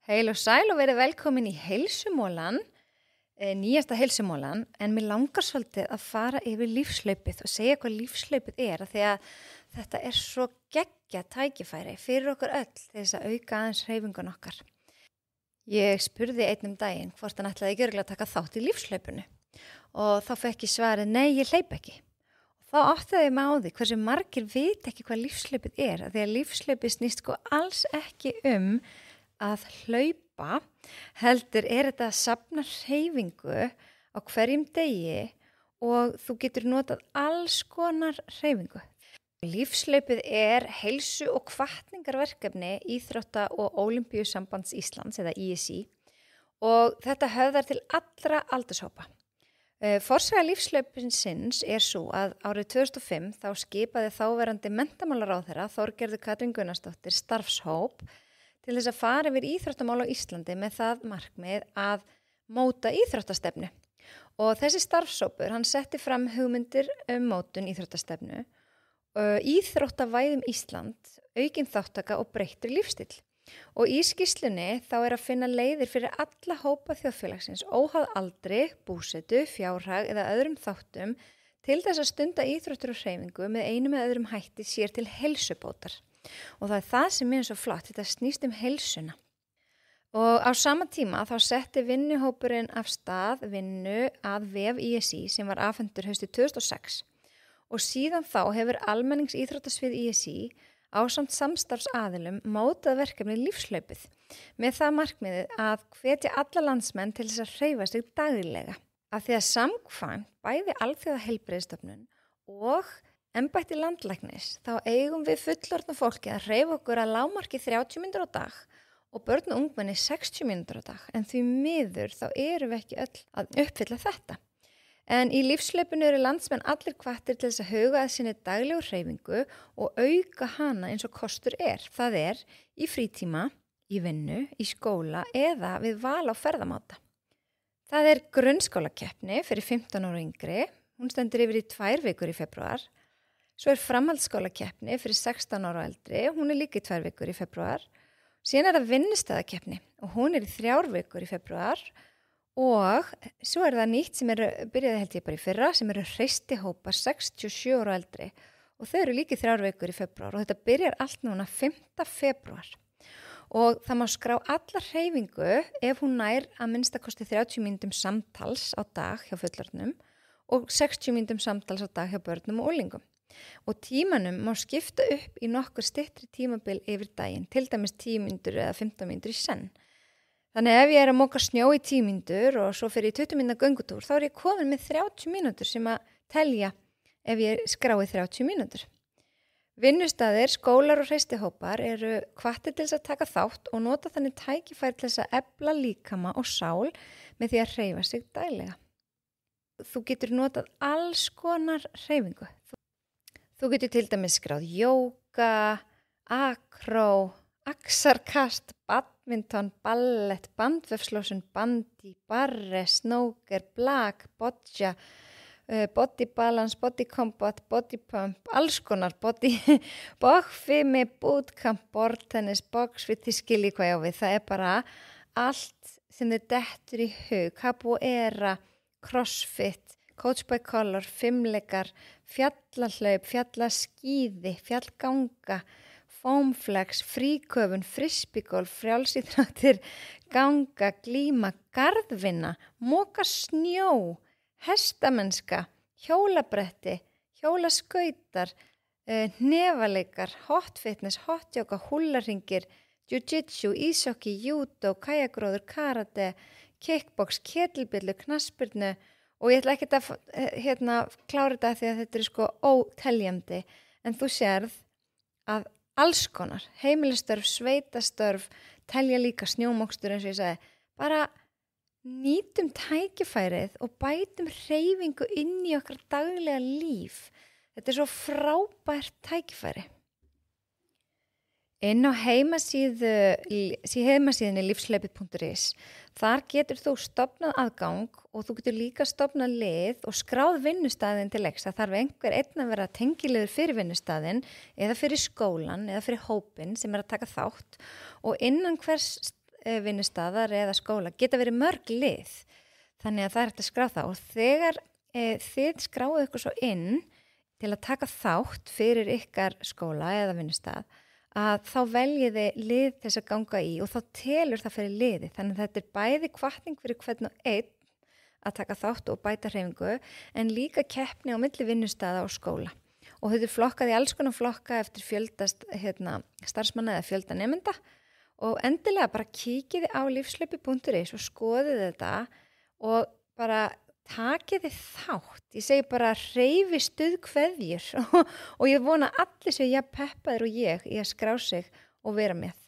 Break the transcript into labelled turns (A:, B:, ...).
A: Heil og sæl og verið velkomin í Heilsumólan, nýjasta Heilsumólan, en mér langar svolítið að fara yfir lífslaupið og segja hvað lífslaupið af því að þetta svo geggjað tækifæri fyrir okkur öll til þess að auka aðeins hreyfingun okkar. Ég spurði einn daginn hvort hann ætlaði ekki örugglega að taka þátt í lífslaupinu og þá fekk ég svarið, nei, ég hleyp ekki. Og þá áttaði ég mig á því hversu margir vita ekki hvað lífslaupið af því að lífslaupið snýst alls ekki að hlaupa, heldur þetta að safna hreyfingu á hverjum degi og þú getur notað alls konar hreyfingu. Lífslaupið heilsu- og hvatningarverkefni Íþrótta- og Ólympíusambands Íslands eða ISÍ og þetta höfðar til allra aldurshópa. Forsaga lífslaupsins sú að árið 2005 þá skipaði þáverandi menntamálaráðherra Þorgerður Katrín Gunnarsdóttir starfshóp til þess að fara yfir íþróttamál á Íslandi með það markmið að móta íþróttastefnu. Og þessi starfshópur, hann setti fram hugmyndir mótun íþróttastefnu, íþróttavæðum Ísland, aukin þáttaka og breyttri lífstíll. Og í skýrslunni þá að finna leiðir fyrir alla hópa þjóðfélagsins, óháð aldri, búsetu, fjárhag eða öðrum þáttum til þess að stunda íþróttur og hreyfingu með einum eða öðrum hætti sér til heilsubótar. Og það sem svo flott, þetta snýst heilsuna. Og á sama tíma þá setti vinnuhópurinn af stað vinnu að vef ISÍ sem var afhentur haustið 2006 og síðan þá hefur almenningsíþróttasvið ISÍ ásamt samstarfsaðilum mótað verkefni lífslaupið með það markmiðið að hvetja alla landsmenn til þess að hreyfa sig daglega. Af því að samkvæmt bæði Alþjóðaheilbrigðisstofnun og embætti landlæknis, þá eigum við fullorðna fólki að hreyfa okkur að lágmarki 30 mínútur á dag og börn og ungmenni 60 mínútur á dag. En því miður þá erum við ekki öll að uppfylla þetta. En í lífslaupinu landsmenn allir hvattir til þess að huga að sinni daglegu hreyfingu og auka hana eins og kostur Það í frítíma, í vinnu, í skóla eða við val á ferðamáta. Það grunnskólakeppni fyrir 15 ára og yngri. Hún stendur yfir í 2 vikur í febrúar. Svo framhaldsskólakeppni fyrir 16 ára og eldri, hún líka í 2 vikur í febrúar. Síðan það vinnustæðakeppni og hún í 3 vikur í febrúar. Og svo það nýtt sem byrjaði held ég bara í fyrra, sem hreistihópar 67 ára og eldri. Og þau líka í 3 vikur í febrúar og þetta byrjar allt núna 5. febrúar. Og það má skrá alla hreyfingu ef hún nær að minnstakosti 30 mínútum samtals á dag hjá fullorðnum og 60 mínútum samtals á dag hjá börnum og unglingum. Og tímanum má skipta upp í nokkur styttri tímabil yfir daginn, til dæmis 10 mínútur eða 15 mínútur í senn. Þannig ef ég að moka snjó í 10 mínútur og svo fyrir 20 mínútur göngutúr, þá ég komin með 30 mínútur sem að telja ef ég skrái 30 mínútur. Vinnustaðir, skólar og hreistihópar hvattir til þess að taka þátt og nota þannig tækifæri til þess að efla líkama og sál með því að hreyfa sig daglega. Þú getur notað alls konar hreyfingu. Þú getur til dæmis skráð jóga, akró, axarkast, badminton, ballett, bandvefslósun, bandi, barre, snooker, blag, boccia, body balance, body combat, body pump, alls konar, bogfimi, bootcamp, boardtennis, boxfit, þið skiljið hvað ég á við. Það bara allt sem þið dettur í hug, capoeira, crossfit, coach by color, fimleikar, fjallahlaup, fjallaskíði, fjallganga, foamflex, fríköfun, frisbeegolf, frjálsíþróttir, ganga, glíma, garðvinna, moka snjó, hestamennska, hjólabretti, hjólaskautar, hnefaleikar, hot fitness, hot yoga, húllarhringir, jiu-jitsu, ísokki, judo, kajakróður, karate, kickbox, kettlebellu, knattspyrnu. Og ég ætla ekki að klára þetta því að þetta óteljandi, en þú sérð að alls konar, heimilistörf, sveitastörf, telja líka snjómokstur eins og ég sagði, bara nýtum tækifærið og bætum hreyfingu inn í okkar daglega líf. Þetta svo frábært tækifæri. Inn á heimasíðinni lífslaupið.is. Þar getur þú stofnað aðgang og þú getur líka stofnað lið og skráð vinnustaðinn til leiks. Það þarf einhver einn að vera tengiliður fyrir vinnustaðinn eða fyrir skólan eða fyrir hópinn sem að taka þátt og innan hvers vinnustaðar eða skóla geta verið mörg lið. Þannig að það hægt að skrá það og þegar þið skráðu ykkur svo inn til að taka þátt fyrir ykkar skóla eða vinnustað að þá veljiði lið til þess að ganga í og þá telur það fyrir liði. Þannig að þetta bæði hvatning fyrir hvern og einn að taka þátt og bæta hreyfingu en líka keppni á milli vinnustaða og skóla. Og þetta flokkað í alls konar flokka eftir fjölda starfsmanna eða fjölda nemenda og endilega bara kíkiði á lífslaupi.is og skoðið þetta og bara takiði þátt. Ég segi bara hreyfi stuðkveðjur og ég vona allir sem ég peppaður og ég í að skrá sig og vera með.